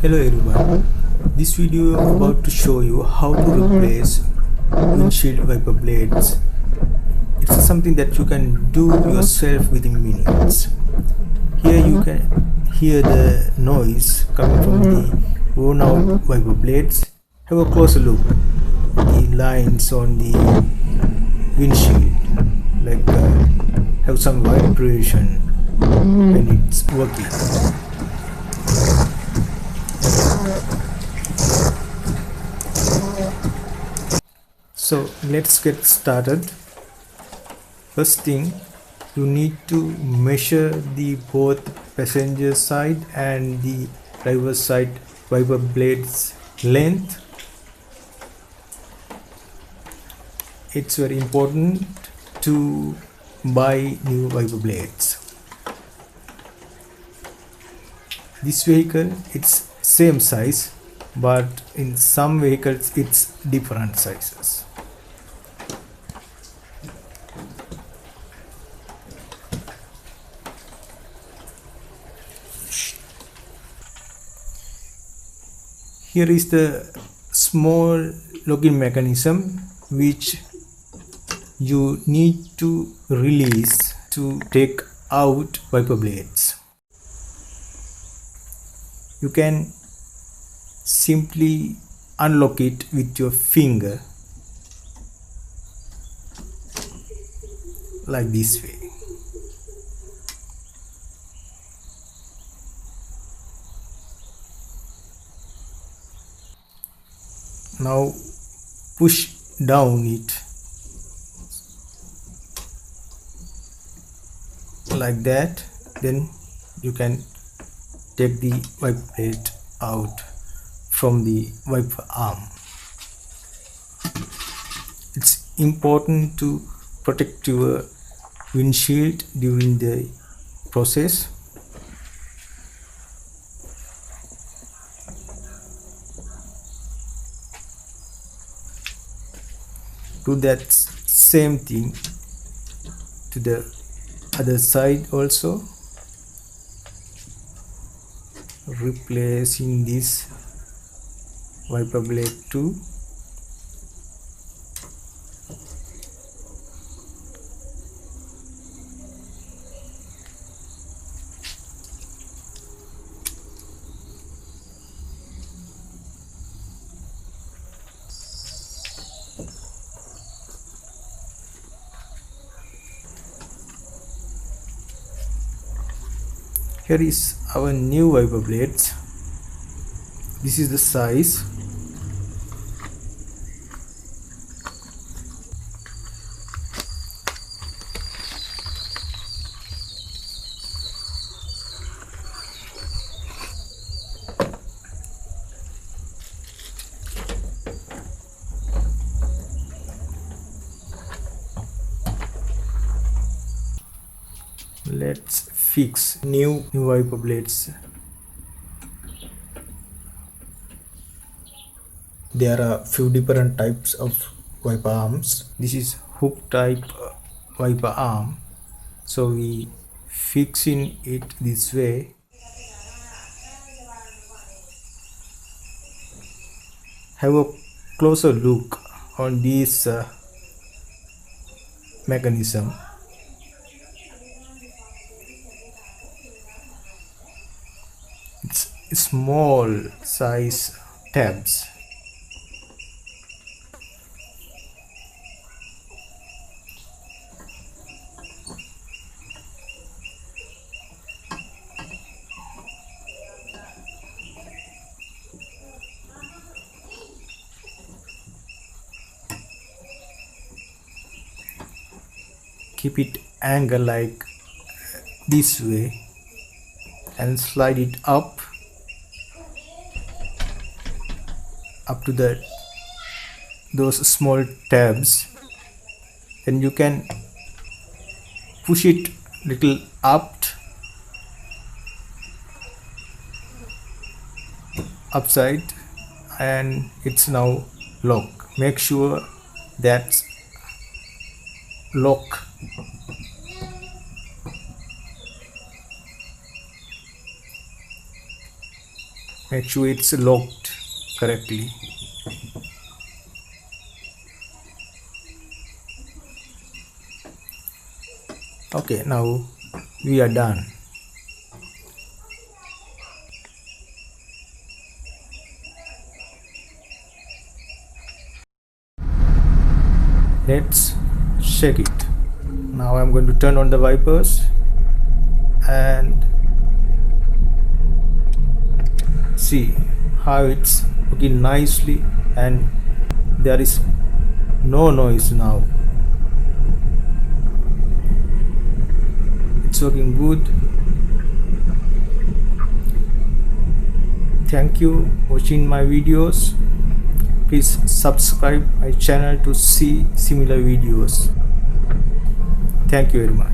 Hello everyone, this video is about to show you how to replace windshield wiper blades. It's something that you can do yourself within minutes. Here you can hear the noise coming from the worn out wiper blades. Have a closer look at the lines on the windshield, like have some vibration when it's working. So let's get started. First thing, you need to measure the both passenger side and the driver side wiper blades length. It's very important to buy new wiper blades. This vehicle it's same size, but in some vehicles it's different sizes. Here is the small locking mechanism which you need to release to take out wiper blades. You can simply unlock it with your finger like this way. Now push down it like that, then you can take the wiper blade out from the wiper arm. It's important to protect your windshield during the process. Do that same thing to the other side also, replacing this wiper blade too. Here is our new wiper blades. This is the size. Let's fix new wiper blades. There are few different types of wiper arms. This is hook type wiper arm, so we fixing it this way. Have a closer look on this mechanism. It's small size tabs. Keep it angle like this way and slide it up to those small tabs. Then you can push it little upside, and it's now lock. Make sure that's lock. Make sure it's locked correctly. Okay, now we are done. Let's check it. Now I'm going to turn on the wipers and see how it's working nicely, and there is no noise now. It's working good. Thank you for watching my videos. Please subscribe my channel to see similar videos. Thank you very much.